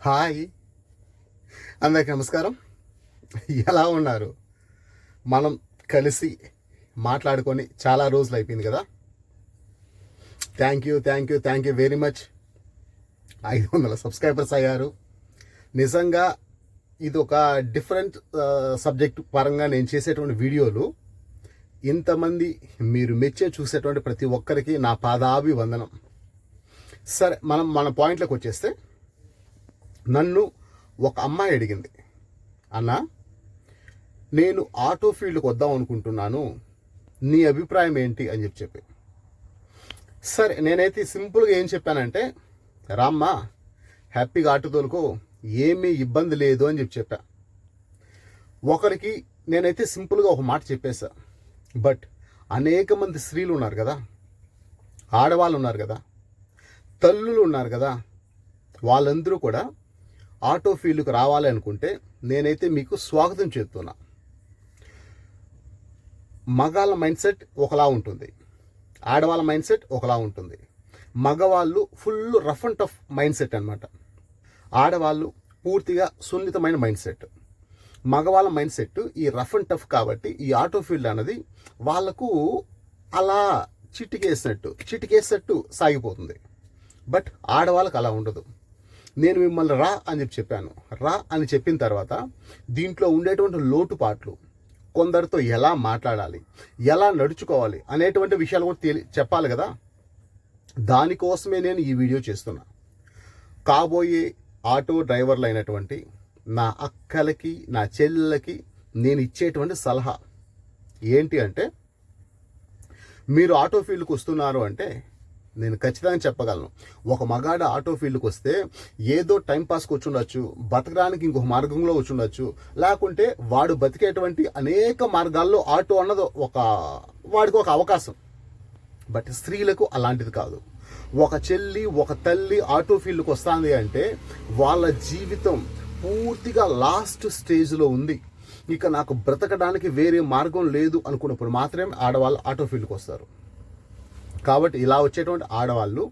Hi, అందరికి నమస్కారం. ఎలా ఉన్నారు? మనం కలిసి మాట్లాడుకొని చాలా రోజులు అయిపోయింది కదా. Thank you very much. 500 subscribers అయ్యారు. నిజంగా ఇది ఒక డిఫరెంట్ సబ్జెక్ట్ పరంగా నేను చేసేటువంటి వీడియోలు ఇంతమంది మీరు మెచ్చే చూసేటువంటి ప్రతి ఒక్కరికి నా పాదాభివందనం. సరే, మన పాయింట్లోకి వచ్చేస్తే, నన్ను ఒక అమ్మాయి అడిగింది, అన్న నేను ఆటో ఫీల్డ్కి వద్దాం అనుకుంటున్నాను, నీ అభిప్రాయం ఏంటి అని చెప్పి. సరే, నేనైతే సింపుల్గా ఏం చెప్పానంటే, రామ్మా హ్యాపీగా ఆటో తోలుకో, ఏమీ ఇబ్బంది లేదు అని చెప్పా. ఒకరికి నేనైతే సింపుల్గా ఒక మాట చెప్పేశా. బట్ అనేక మంది స్త్రీలు ఉన్నారు కదా, ఆడవాళ్ళు ఉన్నారు కదా, తల్లులు ఉన్నారు కదా, వాళ్ళందరూ కూడా ఆటో ఫీల్డ్కి రావాలి అనుకుంటే నేనైతే మీకు స్వాగతం చెప్తున్నా. మగాళ్ళ మైండ్ సెట్ ఒకలా ఉంటుంది, ఆడవాళ్ళ మైండ్ సెట్ ఒకలా ఉంటుంది. మగవాళ్ళు full rough and tough mind set అనమాట. ఆడవాళ్ళు పూర్తిగా సున్నితమైన మైండ్ సెట్. మగవాళ్ళ మైండ్ సెట్ ఈ రఫ్ అండ్ టఫ్ కాబట్టి ఈ ఆటో ఫీల్డ్ అన్నది వాళ్ళకు అలా చిటికేసినట్టు సాగిపోతుంది. బట్ ఆడవాళ్ళకి అలా ఉండదు. నేను మిమ్మల్ని రా అని చెప్పాను. రా అని చెప్పిన తర్వాత దీంట్లో ఉండేటువంటి లోటుపాట్లు, కొందరితో ఎలా మాట్లాడాలి, ఎలా నడుచుకోవాలి అనేటువంటి విషయాలు కూడా చెప్పాలి కదా. దానికోసమే నేను ఈ వీడియో చేస్తున్నా. కాబోయే ఆటో డ్రైవర్లు అయినటువంటి నా అక్కలకి, నా చెల్లెలకి నేను ఇచ్చేటువంటి సలహా ఏంటి అంటే, మీరు ఆటో ఫీల్డ్కి వస్తున్నారు అంటే నేను ఖచ్చితంగా చెప్పగలను, ఒక మగాడ ఆటో ఫీల్డ్కి వస్తే ఏదో టైంపాస్కి వచ్చి ఉండొచ్చు, బతకడానికి ఇంకొక మార్గంలో వచ్చి ఉండొచ్చు, లేకుంటే వాడు బతికేటువంటి అనేక మార్గాల్లో ఆటో అన్నది వాడికి ఒక అవకాశం. బట్ స్త్రీలకు అలాంటిది కాదు. ఒక చెల్లి, ఒక తల్లి ఆటో ఫీల్డ్కి వస్తుంది అంటే వాళ్ళ జీవితం పూర్తిగా లాస్ట్ స్టేజ్లో ఉంది, ఇక నాకు బ్రతకడానికి వేరే మార్గం లేదు అనుకున్నప్పుడు మాత్రమే ఆడవాళ్ళు ఆటో ఫీల్డ్కి వస్తారు. కాబట్టి ఇలా వచ్చేటువంటి ఆడవాళ్ళను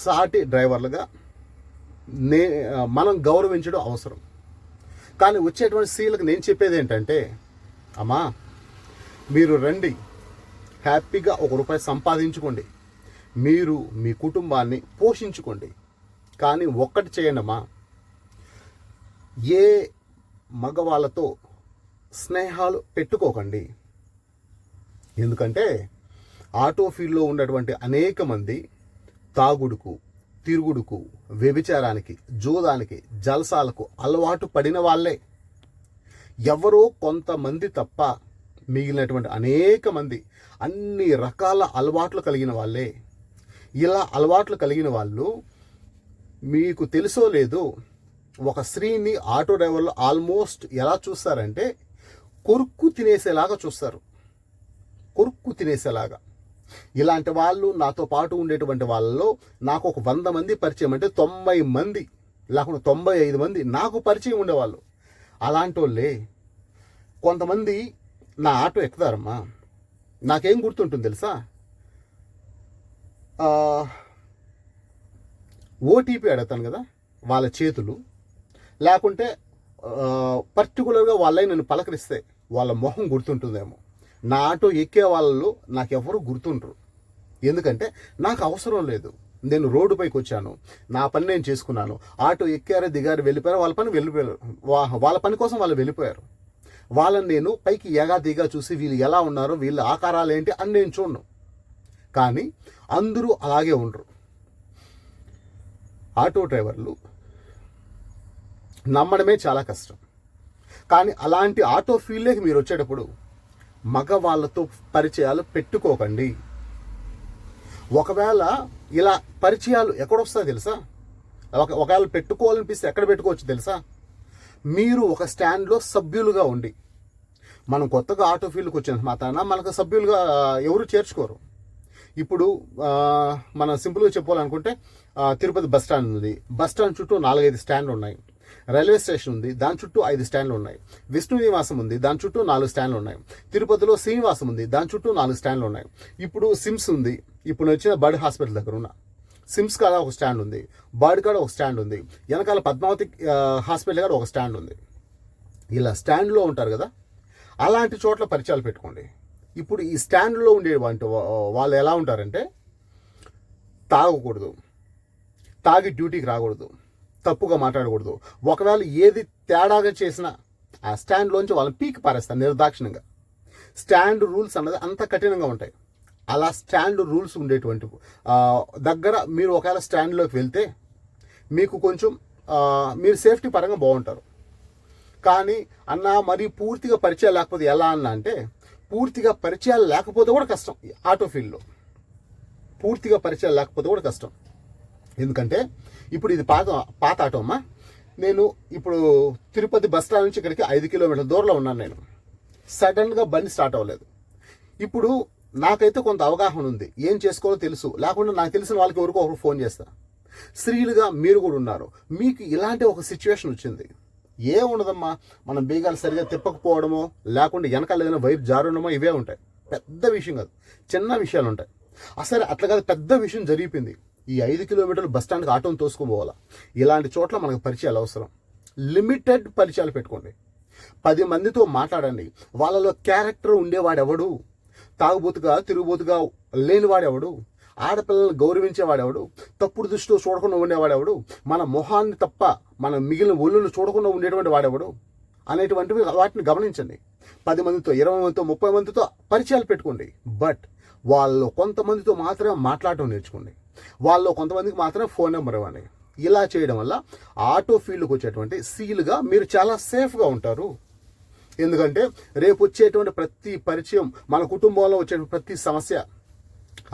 సాటి డ్రైవర్లుగా మనం గౌరవించడం అవసరం. కానీ వచ్చేటువంటి స్త్రీలకు నేను చెప్పేది ఏంటంటే, అమ్మా మీరు రండి, హ్యాపీగా ₹1 సంపాదించుకోండి, మీరు మీ కుటుంబాన్ని పోషించుకోండి. కానీ ఒక్కటి చేయండి అమ్మా, ఏ మగవాళ్ళతో స్నేహాలు పెట్టుకోకండి. ఎందుకంటే ఆటో ఫీల్డ్లో ఉన్నటువంటి అనేక మంది తాగుడుకు, తిరుగుడుకు, వ్యభిచారానికి, జూదానికి, జల్సాలకు అలవాటు పడిన వాళ్ళే. ఎవరో కొంతమంది తప్ప మిగిలినటువంటి అనేక మంది అన్ని రకాల అలవాట్లు కలిగిన వాళ్ళే. ఇలా అలవాట్లు కలిగిన వాళ్ళు, మీకు తెలుసో లేదో, ఒక స్త్రీని ఆటో డ్రైవర్లు ఆల్మోస్ట్ ఎలా చూస్తారంటే కొరుక్కు తినేసేలాగా చూస్తారు, కొరుక్కు తినేసేలాగా. ఇలాంటి వాళ్ళు నాతో పాటు ఉండేటువంటి వాళ్ళలో నాకు ఒక 100 మంది పరిచయం అంటే 90 మంది లేకుండా 95 మంది నాకు పరిచయం ఉండేవాళ్ళు. అలాంటి వాళ్ళే కొంతమంది నా ఆటో ఎక్కుతారమ్మా. నాకేం గుర్తుంటుంది తెలుసా, ఓటీపీ అడుగుతాను కదా, వాళ్ళ చేతులు, లేకుంటే పర్టికులర్గా వాళ్ళే నన్ను పలకరిస్తే వాళ్ళ మొహం గుర్తుంటుందేమో. నా ఆటో ఎక్కే వాళ్ళు నాకెవరు గుర్తుండరు. ఎందుకంటే నాకు అవసరం లేదు, నేను రోడ్డు పైకి వచ్చాను, నా పని నేను చేసుకున్నాను. ఆటో ఎక్కారు, దిగారు, వెళ్ళిపోయారు, వాళ్ళ పని కోసం వాళ్ళు వెళ్ళిపోయారు. వాళ్ళని నేను పైకి దిగా చూసి వీళ్ళు ఎలా ఉన్నారో, వీళ్ళ ఆకారాలు ఏంటి అని నేను చూడను. కానీ అందరూ అలాగే ఉండరు. ఆటో డ్రైవర్లు నమ్మడమే చాలా కష్టం. కానీ అలాంటి ఆటో ఫీల్డ్లోకి మీరు వచ్చేటప్పుడు మగవాళ్ళతో పరిచయాలు పెట్టుకోకండి. ఒకవేళ ఇలా పరిచయాలు ఎక్కడొస్తాయో తెలుసా, ఒకవేళ పెట్టుకోవాలనిపిస్తే ఎక్కడ పెట్టుకోవచ్చు తెలుసా, మీరు ఒక స్టాండ్లో సభ్యులుగా ఉండి. మనం కొత్తగా ఆటో ఫీల్డ్కి వచ్చిన మాత్రాన మనకు సభ్యులుగా ఎవరు చేర్చుకోరు. ఇప్పుడు మనం సింపుల్గా చెప్పుకోవాలనుకుంటే, తిరుపతి బస్ స్టాండ్ ఉంది, బస్ స్టాండ్ చుట్టూ 4-5 స్టాండ్లు ఉన్నాయి. రైల్వే స్టేషన్ ఉంది, దాని చుట్టూ 5 స్టాండ్లు ఉన్నాయి. విష్ణు నివాసం ఉంది, దాని చుట్టూ 4 స్టాండ్లు ఉన్నాయి. తిరుపతిలో శ్రీనివాసం ఉంది, దాని చుట్టూ 4 స్టాండ్లు ఉన్నాయి. ఇప్పుడు సిమ్స్ ఉంది, ఇప్పుడు వచ్చిన బర్డ్ హాస్పిటల్ దగ్గర ఉన్న సిమ్స్ కాడ ఒక స్టాండ్ ఉంది, బాడీ కాడ ఒక స్టాండ్ ఉంది, వెనకాల పద్మావతి హాస్పిటల్ కాడ ఒక స్టాండ్ ఉంది. ఇలా స్టాండ్లో ఉంటారు కదా, అలాంటి చోట్ల పరిచయాలు పెట్టుకోండి. ఇప్పుడు ఈ స్టాండ్లో ఉండే వాళ్ళు ఎలా ఉంటారంటే, తాగకూడదు, తాగి డ్యూటీకి రాకూడదు, తప్పుగా మాట్లాడకూడదు. ఒకవేళ ఏది తేడాగా చేసినా ఆ స్టాండ్లోంచి వాళ్ళని పీకి పారేస్తారు నిర్దాక్షిణ్యంగా. స్టాండ్ రూల్స్ అన్నది అంత కఠినంగా ఉంటాయి. అలా స్టాండ్ రూల్స్ ఉండేటువంటి దగ్గర మీరు ఒకవేళ స్టాండ్లోకి వెళ్తే మీకు కొంచెం మీరు సేఫ్టీ పరంగా బాగుంటారు. కానీ అన్న మరి పూర్తిగా పరిచయాలు లేకపోతే ఎలా అన్న అంటే, పూర్తిగా పరిచయాలు లేకపోతే కూడా కష్టం. ఆటో ఫీల్డ్లో పూర్తిగా పరిచయాలు లేకపోతే కూడా కష్టం. ఎందుకంటే ఇప్పుడు ఇది పాత ఆటో అమ్మా. నేను ఇప్పుడు తిరుపతి బస్ స్టాండ్ నుంచి ఇక్కడికి 5 కిలోమీటర్ల దూరంలో ఉన్నాను. నేను సడన్గా బండి స్టార్ట్ అవ్వలేదు. ఇప్పుడు నాకైతే కొంత అవగాహన ఉంది, ఏం చేసుకోవాలో తెలుసు. లేకుండా నాకు తెలిసిన వాళ్ళకి ఎవరికో ఒకరు ఫోన్ చేస్తా. స్త్రీలుగా మీరు కూడా ఉన్నారు, మీకు ఇలాంటి ఒక సిచ్యువేషన్ వచ్చింది. ఏముండదమ్మా, మనం బీగాలు సరిగా తిప్పకపోవడమో, లేకుండా వెనకాల ఏదైనా వైర్ జారుడమో, ఇవే ఉంటాయి. పెద్ద విషయం కాదు, చిన్న విషయాలు ఉంటాయి. అసలు అట్లా కాదు, పెద్ద విషయం జరిగిపోయింది. ఈ 5 కిలోమీటర్లు బస్ స్టాండ్కి ఆటోని తోసుకోపోవాలా. ఇలాంటి చోట్ల మనకు పరిచయాలు అవసరం. లిమిటెడ్ పరిచయాలు పెట్టుకోండి. 10 మందితో మాట్లాడండి. వాళ్ళలో క్యారెక్టర్ ఉండేవాడెవడు, తాగుబోతుగా తిరుగుబోతుగా లేనివాడెవడు, ఆడపిల్లలను గౌరవించేవాడెవడు, తప్పుడు దృష్టిలో చూడకుండా ఉండేవాడెవడు, మన మొహాన్ని తప్ప మన మిగిలిన ఒళ్ళును చూడకుండా ఉండేటువంటి వాడెవడు అనేటువంటివి వాటిని గమనించండి. 10 మందితో 20 మందితో 30 మందితో పరిచయాలు పెట్టుకోండి. బట్ వాళ్ళు కొంతమందితో మాత్రమే మాట్లాడటం నేర్చుకోండి. వాళ్ళు కొంతమందికి మాత్రమే ఫోన్ నెంబర్ ఇవ్వండి. ఇలా చేయడం వల్ల ఆటో ఫీల్డ్కి వచ్చేటువంటి సీలుగా మీరు చాలా సేఫ్గా ఉంటారు. ఎందుకంటే రేపు వచ్చేటువంటి ప్రతి పరిచయం, మన కుటుంబంలో వచ్చే ప్రతి సమస్య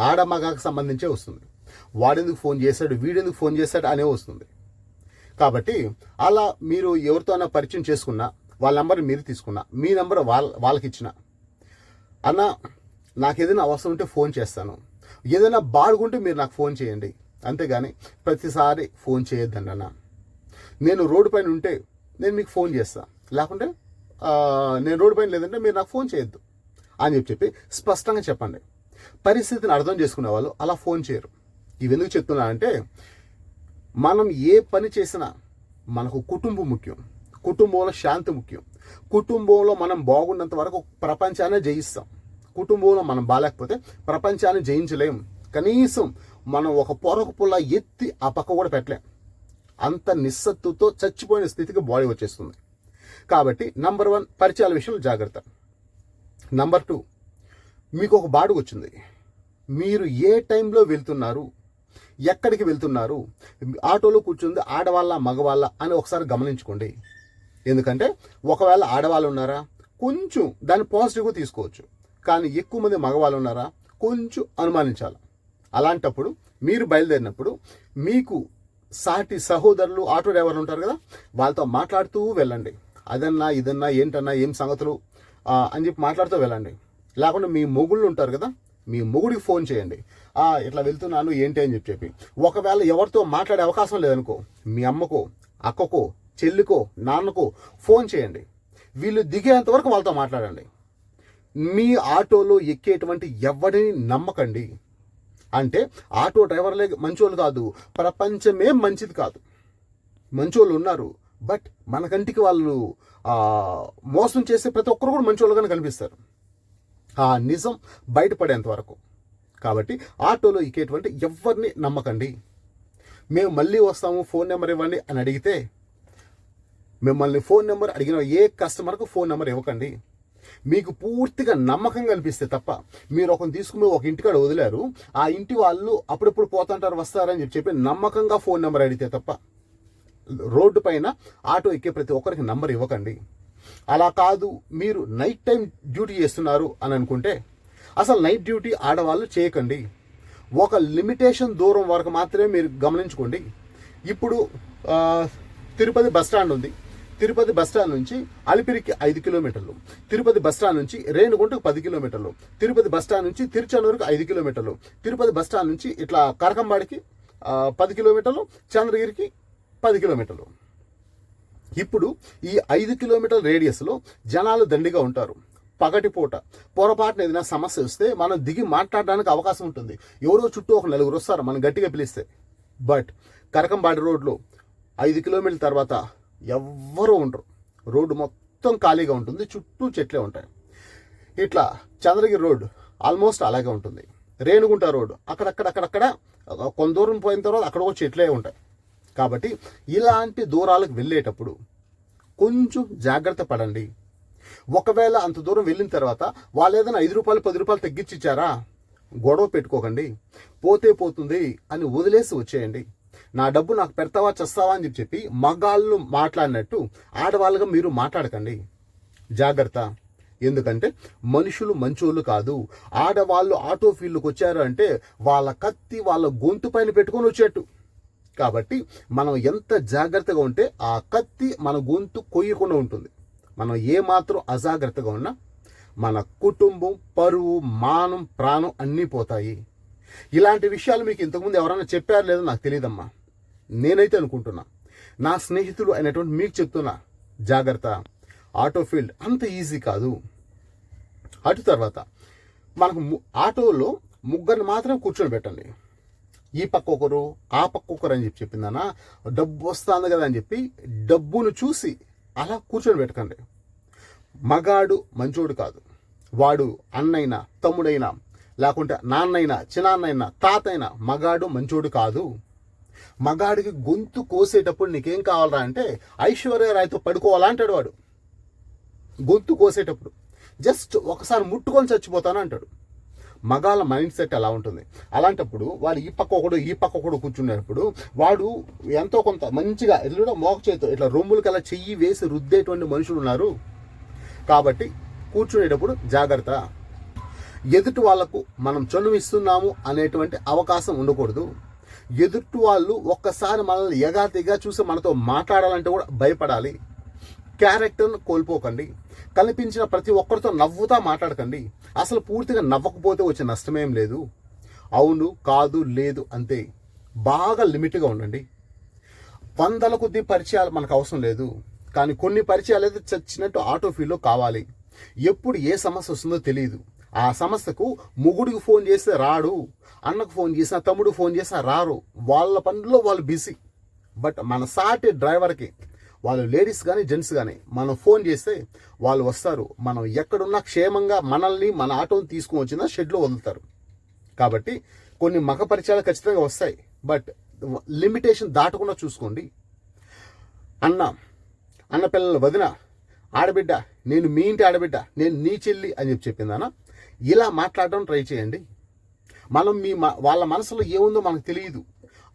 ఆడమగకు సంబంధించే వస్తుంది. వాడెందుకు ఫోన్ చేశాడు, వీడెందుకు ఫోన్ చేశాడు అనే వస్తుంది. కాబట్టి అలా మీరు ఎవరితోనైనా పరిచయం చేసుకున్నా, వాళ్ళ నెంబర్ మీరు తీసుకున్నా, మీ నెంబర్ వాళ్ళకి ఇచ్చిన, అన్న నాకు ఏదైనా అవసరం ఉంటే ఫోన్ చేస్తాను, ఏదైనా బాగుంటే మీరు నాకు ఫోన్ చేయండి, అంతేగాని ప్రతిసారి ఫోన్ చేయొద్దండి అన్న. నేను రోడ్డు పైన ఉంటే నేను మీకు ఫోన్ చేస్తాను, లేకుంటే నేను రోడ్డు పైన లేదంటే మీరు నాకు ఫోన్ చేయొద్దు అని చెప్పి స్పష్టంగా చెప్పండి. పరిస్థితిని అర్థం చేసుకునే వాళ్ళు అలా ఫోన్ చేయరు. ఇవి ఎందుకు చెప్తున్నా అంటే, మనం ఏ పని చేసినా మనకు కుటుంబం ముఖ్యం, కుటుంబంలో శాంతి ముఖ్యం. కుటుంబంలో మనం బాగున్నంత వరకు ప్రపంచాన్ని జయిస్తాం. కుటుంబంలో మనం బాగాలేకపోతే ప్రపంచాన్ని జయించలేం. కనీసం మనం ఒక పొరకు పుల్ల ఎత్తి ఆ పక్క కూడా పెట్టలేం. అంత నిస్సత్తుతో చచ్చిపోయిన స్థితికి బాడీ వచ్చేస్తుంది. కాబట్టి నంబర్ 1 పరిచయాల విషయంలో జాగ్రత్త. నంబర్ 2, మీకు ఒక బాడుగు వచ్చింది, మీరు ఏ టైంలో వెళ్తున్నారు, ఎక్కడికి వెళ్తున్నారు, ఆటోలో కూర్చుంది ఆడవాళ్ళ మగవాళ్ళ అని ఒకసారి గమనించుకోండి. ఎందుకంటే ఒకవేళ ఆడవాళ్ళు ఉన్నారా కొంచెం దాన్ని పాజిటివ్గా తీసుకోవచ్చు, కానీ ఎక్కువ మంది మగవాళ్ళు ఉన్నారా కొంచెం అనుమానించాలి. అలాంటప్పుడు మీరు బయలుదేరినప్పుడు మీకు సాటి సహోదరులు ఆటో డ్రైవర్లు ఉంటారు కదా, వాళ్ళతో మాట్లాడుతూ వెళ్ళండి. అదన్నా ఇదన్నా ఏంటన్నా ఏం సంగతులు అని చెప్పి మాట్లాడుతూ వెళ్ళండి. లేకుండా మీ మొగుళ్ళు ఉంటారు కదా, మీ మొగుడికి ఫోన్ చేయండి, ఇట్లా వెళ్తున్నాను ఏంటి అని చెప్పి. ఒకవేళ ఎవరితో మాట్లాడే అవకాశం లేదనుకో, మీ అమ్మకో అక్కకో చెల్లికో నాన్నకో ఫోన్ చేయండి. వీళ్ళు దిగేంత వరకు వాళ్ళతో మాట్లాడండి. మీ ఆటోలో ఎక్కేటువంటి ఎవరిని నమ్మకండి. అంటే ఆటో డ్రైవర్లే మంచోళ్ళు కాదు, ప్రపంచమే మంచిది కాదు. మంచోళ్ళు ఉన్నారు, బట్ మన కంటికి వాళ్ళు మోసం చేసే ప్రతి ఒక్కరు కూడా మంచోళ్ళుగానే కనిపిస్తారు, ఆ నిజం బయటపడేంత వరకు. కాబట్టి ఆటోలో ఎక్కేటువంటి ఎవరిని నమ్మకండి. మేము మళ్ళీ వస్తాము, ఫోన్ నెంబర్ ఇవ్వండి అని అడిగితే, మిమ్మల్ని ఫోన్ నెంబర్ అడిగిన ఏ కస్టమర్కు ఫోన్ నెంబర్ ఇవ్వకండి. మీకు పూర్తిగా నమ్మకం కనిపిస్తే తప్ప. మీరు ఒకరిని తీసుకుని ఒక ఇంటికాడ వదిలేరు, ఆ ఇంటి వాళ్ళు అప్పుడప్పుడు పోతుంటారు వస్తారని చెప్పి నమ్మకంగా ఫోన్ నెంబర్ అడిగితే తప్ప రోడ్డు పైన ఆటో ఎక్కే ప్రతి ఒక్కరికి నంబర్ ఇవ్వకండి. అలా కాదు, మీరు నైట్ టైం డ్యూటీ చేస్తున్నారు అని అనుకుంటే అసలు నైట్ డ్యూటీ ఆడవాళ్ళు చేయకండి. ఒక లిమిటేషన్ దూరం వరకు మాత్రమే మీరు గమనించుకోండి. ఇప్పుడు తిరుపతి బస్ స్టాండ్ ఉంది, తిరుపతి బస్ స్టాండ్ నుంచి అలిపిరికి 5 కిలోమీటర్లు, తిరుపతి బస్ స్టాండ్ నుంచి రేణుగుంటకు 10 కిలోమీటర్లు, తిరుపతి బస్ స్టాండ్ నుంచి తిరుచానూరుకు 5 కిలోమీటర్లు, తిరుపతి బస్ స్టాండ్ నుంచి ఇట్లా కరకంబాడికి 10 కిలోమీటర్లు, చంద్రగిరికి 10 కిలోమీటర్లు. ఇప్పుడు ఈ 5 కిలోమీటర్ల రేడియస్లో జనాలు దండిగా ఉంటారు. పగటిపూట పొరపాటున ఏదైనా సమస్య వస్తే మనం దిగి మాట్లాడడానికి అవకాశం ఉంటుంది. ఎవరో చుట్టూ ఒక నలుగురు వస్తారు మనం గట్టిగా పిలిస్తే. బట్ కరకంబాడి రోడ్లో 5 కిలోమీటర్ల తర్వాత ఎవ్వరూ ఉండరు. రోడ్డు మొత్తం ఖాళీగా ఉంటుంది, చుట్టూ చెట్లే ఉంటాయి. ఇట్లా చంద్రగిరి రోడ్డు ఆల్మోస్ట్ అలాగే ఉంటుంది. రేణుగుంట రోడ్డు అక్కడక్కడ కొంత దూరం పోయిన తర్వాత అక్కడ కూడా చెట్లే ఉంటాయి. కాబట్టి ఇలాంటి దూరాలకు వెళ్ళేటప్పుడు కొంచెం జాగ్రత్త పడండి. ఒకవేళ అంత దూరం వెళ్ళిన తర్వాత వాళ్ళు ఏదైనా 5 రూపాయలు 10 రూపాయలు తగ్గించిచ్చారా, గొడవ పెట్టుకోకండి. పోతే పోతుంది అని వదిలేసి వచ్చేయండి. నా డబ్బు నాకు పెడతావా చస్తావా అని చెప్పి మగాళ్ళు మాట్లాడినట్టు ఆడవాళ్ళుగా మీరు మాట్లాడకండి. జాగ్రత్త. ఎందుకంటే మనుషులు మంచోళ్ళు కాదు. ఆడవాళ్ళు ఆటో ఫీల్డ్కి వచ్చారు అంటే వాళ్ళ కత్తి వాళ్ళ గొంతు పైన పెట్టుకొని వచ్చేట్టు. కాబట్టి మనం ఎంత జాగ్రత్తగా ఉంటే ఆ కత్తి మన గొంతు కొయ్యకుండా ఉంటుంది. మనం ఏమాత్రం అజాగ్రత్తగా ఉన్నా మన కుటుంబం, పరువు, మానం, ప్రాణం అన్నీ పోతాయి. ఇలాంటి విషయాలు మీకు ఇంతకుముందు ఎవరైనా చెప్పారు లేదో నాకు తెలియదమ్మా. నేనైతే అనుకుంటున్నా. నా స్నేహితులు అయినటువంటి మీకు చెప్తున్నా, జాగ్రత్త. ఆటో ఫీల్డ్ అంత ఈజీ కాదు. అటు తర్వాత మనకు ఆటోలో ముగ్గురిని మాత్రం కూర్చొని పెట్టండి. ఈ పక్క ఒకరు ఆ పక్క ఒకరు అని చెప్పిందనా, డబ్బు వస్తుంది కదా అని చెప్పి డబ్బును చూసి అలా కూర్చొని పెట్టకండి. మగాడు మంచోడు కాదు. వాడు అన్నైనా తమ్ముడైనా లేకుంటే నాన్నైనా చిన్నాన్నైనా తాతైనా మగాడు మంచోడు కాదు. మగాడికి గొంతు కోసేటప్పుడు నీకేం కావాలరా అంటే ఐశ్వర్యరాయ్తో పడుకోవాలా అంటాడు వాడు. గొంతు కోసేటప్పుడు జస్ట్ ఒకసారి ముట్టుకొని చచ్చిపోతాను అంటాడు. మగాళ్ళ మైండ్ సెట్ అలా ఉంటుంది. అలాంటప్పుడు వాడు ఈ పక్క ఒకడు కూర్చునేటప్పుడు వాడు ఎంతో కొంత మంచిగా ఎల్లుడ మోక చేతితో ఇట్లా రొమ్ములకల్లా చెయ్యి వేసి రుద్దేటువంటి మనుషులు ఉన్నారు. కాబట్టి కూర్చునేటప్పుడు జాగ్రత్త. ఎదుటి వాళ్లకు మనం చనువిస్తున్నాము అనేటువంటి అవకాశం ఉండకూడదు. ఎదుటి వాళ్ళు ఒక్కసారి మనల్ని ఎగాతిగా చూసి మనతో మాట్లాడాలంటే కూడా భయపడాలి. క్యారెక్టర్ను కోల్పోకండి. కనిపించిన ప్రతి ఒక్కరితో నవ్వుతా మాట్లాడకండి. అసలు పూర్తిగా నవ్వకపోతే వచ్చే నష్టమేం లేదు. అవును కాదు లేదు అంతే. బాగా లిమిట్గా ఉండండి. 100 కొద్ది పరిచయాలు మనకు అవసరం లేదు. కానీ కొన్ని పరిచయాలు అయితే చచ్చినట్టు ఆటో ఫీల్డ్లో కావాలి. ఎప్పుడు ఏ సమస్య వస్తుందో తెలియదు. ఆ సమస్యకు మొగుడికి ఫోన్ చేస్తే రాడు, అన్నకు ఫోన్ చేసినా తమ్ముడు ఫోన్ చేసినా రారు. వాళ్ళ పనుల్లో వాళ్ళు బిజీ. బట్ మన సాటి డ్రైవర్కి వాళ్ళు లేడీస్ కానీ జెంట్స్ కానీ మనం ఫోన్ చేస్తే వాళ్ళు వస్తారు. మనం ఎక్కడున్నా క్షేమంగా మనల్ని మన ఆటోని తీసుకుని వచ్చినా షెడ్లో వదులుతారు. కాబట్టి కొన్ని మగ పరిచయాలు ఖచ్చితంగా వస్తాయి. బట్ లిమిటేషన్ దాటకుండా చూసుకోండి. అన్న పిల్లల వదిన, ఆడబిడ్డ, నేను మీ ఇంటి ఆడబిడ్డ, నేను నీ చెల్లి అని చెప్పిందానా, ఇలా మాట్లాడడం ట్రై చేయండి. మనం వాళ్ళ మనసులో ఏముందో మనకు తెలియదు.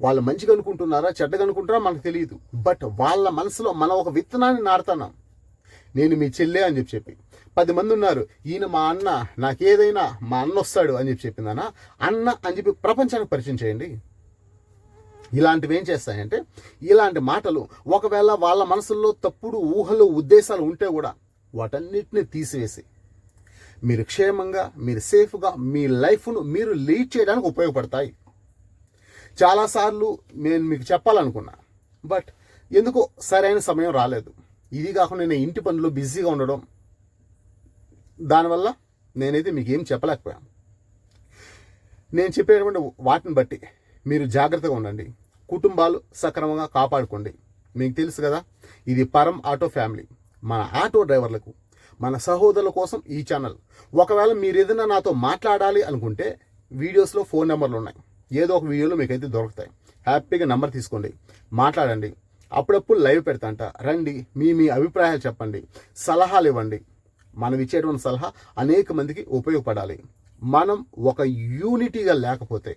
వాళ్ళు మంచిగా అనుకుంటున్నారా చెడ్డగా అనుకుంటారా మనకు తెలియదు. బట్ వాళ్ళ మనసులో మనం ఒక విత్తనాన్ని నాటుతున్నాం. నేను మీ చెల్లె అని చెప్పి 10 మంది ఉన్నారు, ఈయన మా అన్న, నాకేదైనా మా అన్న వస్తాడు అని చెప్పిందనా, అన్న అని చెప్పి ప్రపంచానికి పరిచయం చేయండి. ఇలాంటివి ఏం చేస్తాయంటే, ఇలాంటి మాటలు ఒకవేళ వాళ్ళ మనసుల్లో తప్పుడు ఊహలు ఉద్దేశాలు ఉంటే కూడా వాటన్నిటిని తీసివేసి మీరు క్షేమంగా, మీరు సేఫ్గా మీ లైఫ్ను మీరు లీడ్ చేయడానికి ఉపయోగపడతాయి. చాలాసార్లు నేను మీకు చెప్పాలనుకున్నా, బట్ ఎందుకో సరైన సమయం రాలేదు. ఇది కాకుండా నేను ఇంటి పనులు బిజీగా ఉండడం, దానివల్ల నేనైతే మీకు ఏం చెప్పలేకపోయాను. నేను చెప్పేటువంటి వాటిని బట్టి మీరు జాగ్రత్తగా ఉండండి. కుటుంబాలు సక్రమంగా కాపాడుకోండి. మీకు తెలుసు కదా, ఇది పరం ఆటో ఫ్యామిలీ. మన ఆటో డ్రైవర్లకు, మన సహోదరుల కోసం ఈ ఛానల్. ఒకవేళ మీరు ఏదైనా నాతో మాట్లాడాలి అనుకుంటే వీడియోస్లో ఫోన్ నెంబర్లు ఉన్నాయి. ఏదో ఒక వీడియోలో మీకైతే దొరుకుతాయి. హ్యాపీగా నెంబర్ తీసుకోండి, మాట్లాడండి. అప్పుడప్పుడు లైవ్ పెడతాంట, రండి, మీ అభిప్రాయాలు చెప్పండి, సలహాలు ఇవ్వండి. మనం ఇచ్చేటువంటి సలహా అనేక మందికి ఉపయోగపడాలి. మనం ఒక యూనిటీగా లేకపోతే,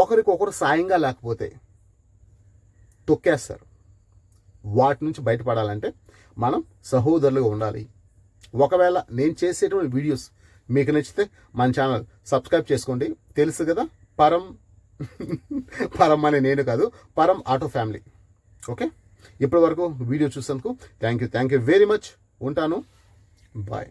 ఒకరికొకరు సాయంగా లేకపోతే తొక్కేస్తారు. వాటి నుంచి బయటపడాలంటే మనం సహోదరులుగా ఉండాలి. ఒకవేళ నేను చేసేటువంటి వీడియోస్ మీకు నచ్చితే మన ఛానల్ సబ్స్క్రైబ్ చేసుకోండి. తెలుసు కదా, పరం అనే నేను కాదు, పరం ఆటో ఫ్యామిలీ. ఓకే, ఇప్పటి వరకు వీడియో చూసినందుకు థ్యాంక్ యూ వెరీ మచ్. ఉంటాను, బాయ్.